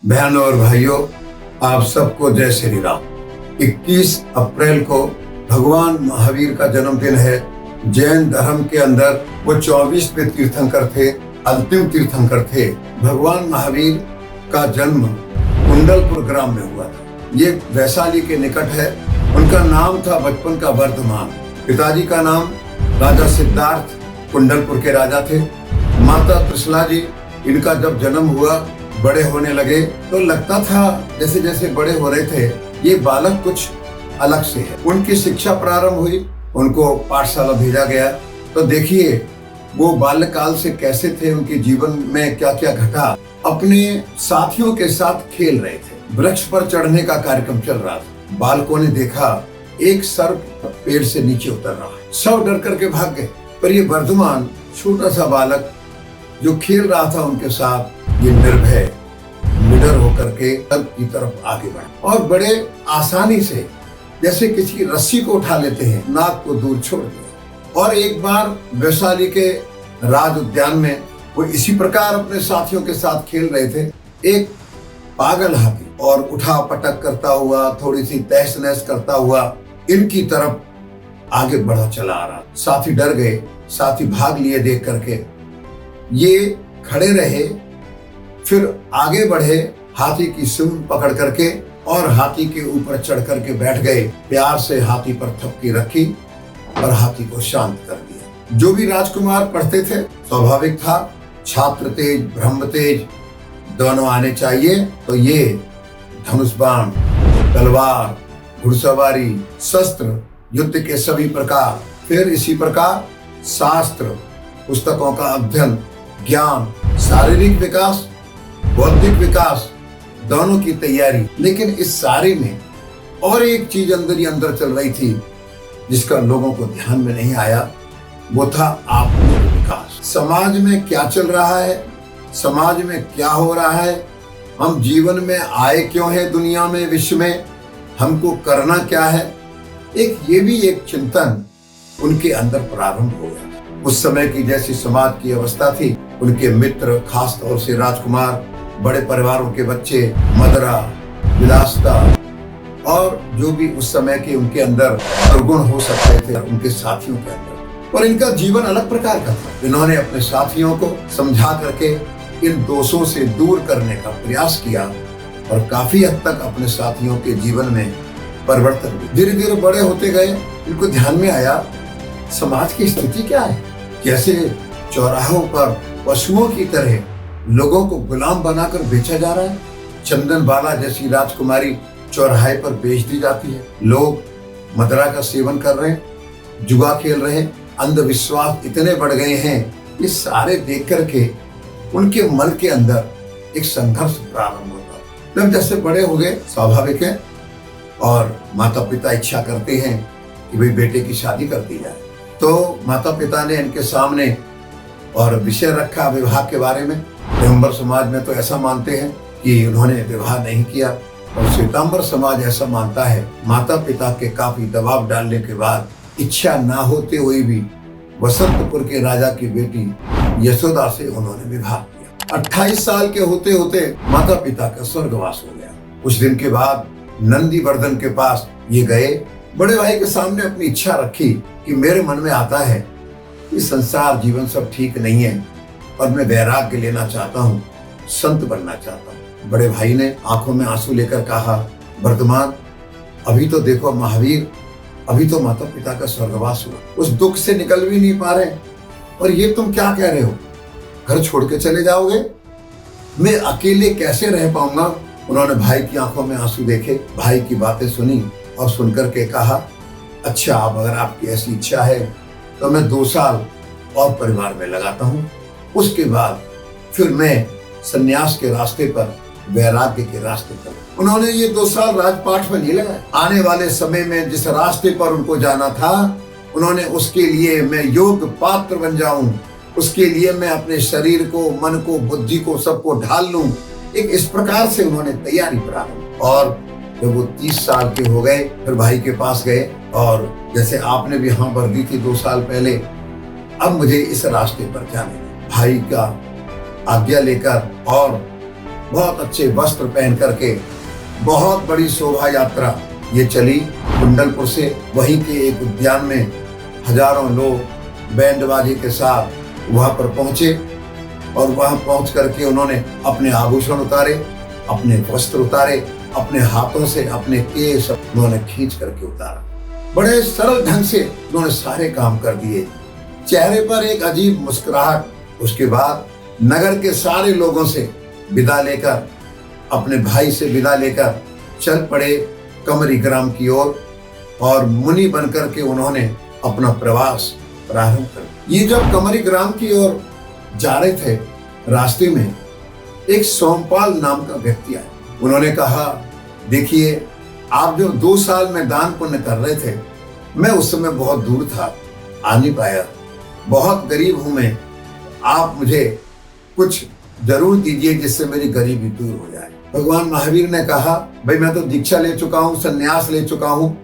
बहनों और भाइयों, आप सबको जय श्री राम। 21 अप्रैल को भगवान महावीर का जन्मदिन है। जैन धर्म के अंदर वो 24वें तीर्थंकर थे, अंतिम तीर्थंकर थे। भगवान महावीर का जन्म कुंडलपुर ग्राम में हुआ था। ये वैशाली के निकट है। उनका नाम था बचपन का वर्धमान। पिताजी का नाम राजा सिद्धार्थ कुंडलपुर के राजा थे। माता त्रिशला जी, इनका जब जन्म हुआ, बड़े होने लगे तो लगता था जैसे जैसे बड़े हो रहे थे ये बालक कुछ अलग से है। उनकी शिक्षा प्रारंभ हुई, उनको पाठशाला भेजा गया। तो देखिए वो बाल्यकाल से कैसे थे, उनके जीवन में क्या क्या घटा। अपने साथियों के साथ खेल रहे थे, वृक्ष पर चढ़ने का कार्यक्रम चल रहा था। बालकों ने देखा एक सर्प पेड़ से नीचे उतर रहा है। सब डर करके भाग गए, पर ये वर्धमान छोटा सा बालक जो खेल रहा था उनके साथ, ये निर्भय निडर होकर के सर्प की तरफ आगे बढ़ा और बड़े आसानी से जैसे किसी रस्सी को उठा लेते हैं, नाक को दूर छोड़ दिया। और एक बार वैशाली के राज उद्यान में वो इसी प्रकार अपने साथियों के साथ खेल रहे थे। एक पागल हाथी और उठा पटक करता हुआ, थोड़ी सी तहस नहस करता हुआ इनकी तरफ आगे बढ़ा चला आ रहा। साथी डर गए, साथी भाग लिए देख करके। ये खड़े रहे, फिर आगे बढ़े, हाथी की सूंड पकड़ करके और हाथी के ऊपर चढ़ करके बैठ गए। प्यार से हाथी पर थपकी रखी और हाथी को शांत कर दिया। जो भी राजकुमार पढ़ते थे, स्वाभाविक था छात्र तेज ब्रह्म तेज दोनों आने चाहिए। तो ये धनुष बाण, तलवार, घुड़सवारी, शस्त्र, युद्ध के सभी प्रकार, फिर इसी प्रकार शास्त्र, पुस्तकों का अध्ययन, ज्ञान, शारीरिक विकास, बौद्धिक विकास, दोनों की तैयारी। लेकिन इस सारे में और एक चीज अंदर ही अंदर चल रही थी जिसका लोगों को ध्यान में नहीं आया, वो था आत्मिक विकास। समाज में क्या चल रहा है, समाज में क्या हो रहा है, हम जीवन में आए क्यों है, दुनिया में, विश्व में हमको करना क्या है। ये भी एक चिंतन उनके अंदर प्रारंभ हो गया। उस समय की जैसी समाज की अवस्था थी, उनके मित्र, खास तौर से राजकुमार, बड़े परिवारों के बच्चे, मदरा, विलासता और जो भी उस समय के उनके अंदर दुर्गुण हो सकते थे उनके साथियों के अंदर। और इनका जीवन अलग प्रकार का था। इन्होंने अपने साथियों को समझा करके इन दोषों से दूर करने का प्रयास किया और काफी हद तक अपने साथियों के जीवन में परिवर्तन हुआ। धीरे धीरे बड़े होते गए, इनको ध्यान में आया समाज की स्थिति क्या है। कैसे चौराहों पर पशुओं की तरह लोगों को गुलाम बनाकर बेचा जा रहा है। चंदन बाला जैसी राजकुमारी चौराहे पर बेच दी जाती है। लोग मदिरा का सेवन कर रहे हैं, जुआ खेल रहे हैं, अंधविश्वास इतने बढ़ गए हैं। ये सारे देख करके उनके मन के अंदर एक संघर्ष प्रारंभ होता। जब जैसे बड़े हो गए, स्वाभाविक है, और माता पिता इच्छा करते हैं कि भाई बेटे की शादी कर दी जाए। तो माता पिता ने इनके सामने और विषय रखा विवाह के बारे में। दिगंबर समाज में तो ऐसा मानते हैं कि उन्होंने विवाह नहीं किया, और श्वेतांबर समाज ऐसा मानता है। माता पिता के काफी दबाव डालने के बाद, इच्छा ना होते हुए भी वसंतपुर के राजा की बेटी यशोदा से उन्होंने विवाह किया। 28 साल के होते होते माता पिता का स्वर्गवास हो गया। कुछ दिन के बाद नंदीवर्धन के पास ये गए। बड़े भाई के सामने अपनी इच्छा रखी कि मेरे मन में आता है कि संसार जीवन सब ठीक नहीं है और मैं वैराग्य लेना चाहता हूँ, संत बनना चाहता हूँ। बड़े भाई ने आंखों में आंसू लेकर कहा, वर्धमान, अभी तो देखो महावीर, अभी तो माता पिता का स्वर्गवास हुआ, उस दुख से निकल भी नहीं पा रहे, और ये तुम क्या कह रहे हो, घर छोड़ के चले जाओगे, मैं अकेले कैसे रह पाऊंगा। उन्होंने भाई की आंखों में आंसू देखे, भाई की बातें सुनी और सुनकर के कहा, अच्छा, अब अगर आपकी ऐसी इच्छा है तो मैं 2 साल और परिवार में लगाता हूँ, उसके बाद फिर मैं सन्यास के रास्ते पर, वैराग्य के रास्ते पर। उन्होंने ये 2 साल राजपाट में नहीं लगाए। आने वाले समय में जिस रास्ते पर उनको जाना था, उन्होंने उसके लिए मैं योग्य पात्र बन जाऊं, उसके लिए मैं अपने शरीर को, मन को, बुद्धि को, सबको ढाल लूं, एक इस प्रकार से उन्होंने तैयारी प्रारंभ। और जब वो 30 साल के हो गए, फिर भाई के पास गए, और जैसे आपने भी हाँ भर दी थी 2 साल पहले, अब मुझे इस रास्ते पर जाने। भाई का आज्ञा लेकर और बहुत अच्छे वस्त्र पहन करके बहुत बड़ी शोभा यात्रा ये चली कुंडलपुर से। वहीं के एक उद्यान में हजारों लोग बैंड बाजे के साथ वहां पर पहुंचे और वहां पहुंच करके उन्होंने अपने आभूषण उतारे, अपने वस्त्र उतारे, अपने हाथों से अपने केस उन्होंने खींच करके उतारा। बड़े सरल ढंग से उन्होंने सारे काम कर दिए, चेहरे पर एक अजीब मुस्कुराहट। उसके बाद नगर के सारे लोगों से विदा लेकर, अपने भाई से विदा लेकर चल पड़े कमरी ग्राम की ओर और मुनि बनकर के उन्होंने अपना प्रवास प्रारंभ कर। ये जब कमरी ग्राम की ओर जा रहे थे, रास्ते में एक सोमपाल नाम का व्यक्ति आया। उन्होंने कहा, देखिए, आप जो 2 साल में दान पुण्य कर रहे थे, मैं उस समय बहुत दूर था, आ नहीं पाया, बहुत गरीब हूं मैं, आप मुझे कुछ जरूर दीजिए जिससे मेरी गरीबी दूर हो जाए। भगवान महावीर ने कहा, भाई मैं तो दीक्षा ले चुका हूँ, संन्यास ले चुका हूँ,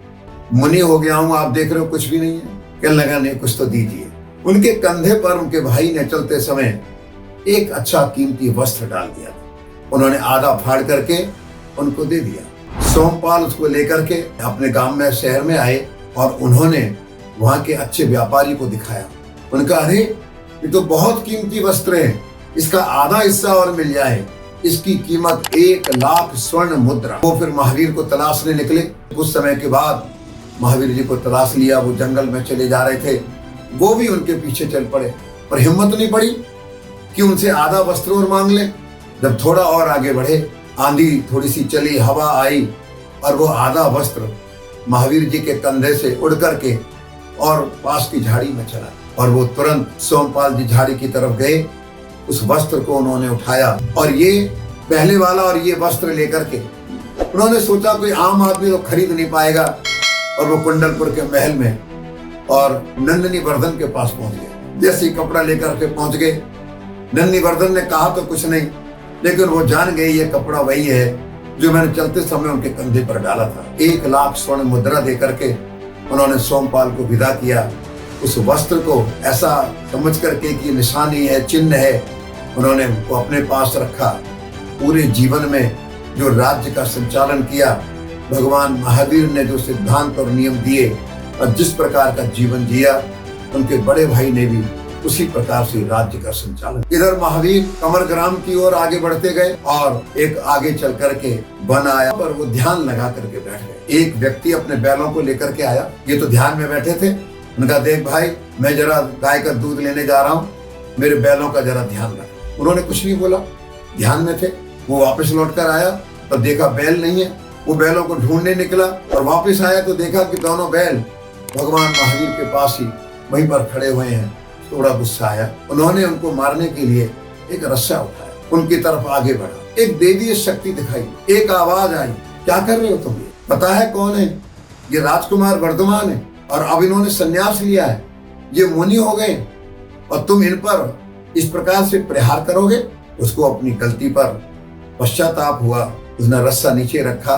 मुनि हो गया हूँ, आप देख रहे हो कुछ भी नहीं है। कहने लगा, नहीं कुछ तो दीजिए। उनके कंधे पर उनके भाई ने चलते समय एक अच्छा कीमती वस्त्र डाल दिया था। उन्होंने आधा फाड़ करके उनको दे दिया। सोमपाल उसको लेकर के अपने गांव में, शहर में आए और उन्होंने वहां के अच्छे व्यापारी को दिखाया। उनका, अरे ये तो बहुत कीमती वस्त्र है, इसका आधा हिस्सा और मिल जाए, इसकी कीमत 1 लाख स्वर्ण मुद्रा। वो फिर महावीर को तलाशने निकले। कुछ समय के बाद महावीर जी को तलाश लिया। वो जंगल में चले जा रहे थे, वो भी उनके पीछे चल पड़े, पर हिम्मत नहीं पड़ी कि उनसे आधा वस्त्र और मांग ले। जब थोड़ा और आगे बढ़े, आंधी थोड़ी सी चली, हवा आई और वो आधा वस्त्र महावीर जी के कंधे से उड़ करके और पास की झाड़ी में चला और वो तुरंत सोमपाल जी झाड़ी की तरफ गए। उस वस्त्र को उन्होंने उठाया और ये पहले वाला और ये वस्त्र लेकर के उन्होंने सोचा कोई आम आदमी तो खरीद नहीं पाएगा, और वो कुंडलपुर के महल में और नंदिनी वर्धन के पास पहुंच गए। जैसे ही कपड़ा लेकर के पहुंच गए, नंदिनी वर्धन ने कहा तो कुछ नहीं, लेकिन वो जान गई ये कपड़ा वही है जो मैंने चलते समय उनके कंधे पर डाला था। 1 लाख स्वर्ण मुद्रा देकर के उन्होंने सोमपाल को विदा किया। उस वस्त्र को ऐसा समझ करके कि निशानी है, चिन्ह है, उन्होंने वो अपने पास रखा। पूरे जीवन में जो राज्य का संचालन किया, भगवान महावीर ने जो सिद्धांत और नियम दिए और जिस प्रकार का जीवन जिया, उनके बड़े भाई ने भी उसी प्रकार से राज्य का संचालन। इधर महावीर कमर ग्राम की ओर आगे बढ़ते गए और एक आगे चल करके वन आया, पर वो ध्यान लगा करके बैठ गए। एक व्यक्ति अपने बैलों को लेकर के आया, ये तो ध्यान में बैठे थे। उनका, देख भाई, मैं जरा गाय का दूध लेने जा रहा हूँ, मेरे बैलों का जरा ध्यान रख। उन्होंने कुछ नहीं बोला, ध्यान में थे। वो वापस लौट कर आया तो देखा बैल नहीं है। वो बैलों को ढूंढने निकला और वापस आया तो देखा कि दोनों बैल भगवान महावीर के पास ही वहीं पर खड़े हुए हैं। थोड़ा गुस्सा आया, उन्होंने उनको मारने के लिए एक रस्सा उठाया, उनकी तरफ आगे बढ़ा। एक दैवीय शक्ति दिखाई, एक आवाज आई, क्या कर रहे हो तुम? ये पता है कौन है? ये राजकुमार वर्धमान है और अब इन्होंने संन्यास लिया है, ये मुनि हो गए और तुम इन पर इस प्रकार से प्रहार करोगे। उसको अपनी गलती पर पश्चाताप हुआ। उसने रस्सा नीचे रखा,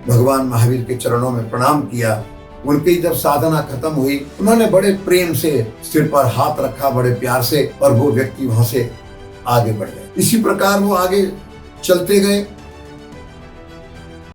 भगवान महावीर के चरणों में प्रणाम किया। उनकी जब साधना खत्म हुई, उन्होंने बड़े प्रेम से सिर पर हाथ रखा, बड़े प्यार से, और वो व्यक्ति वहां से आगे बढ़ गए। इसी प्रकार वो आगे चलते गए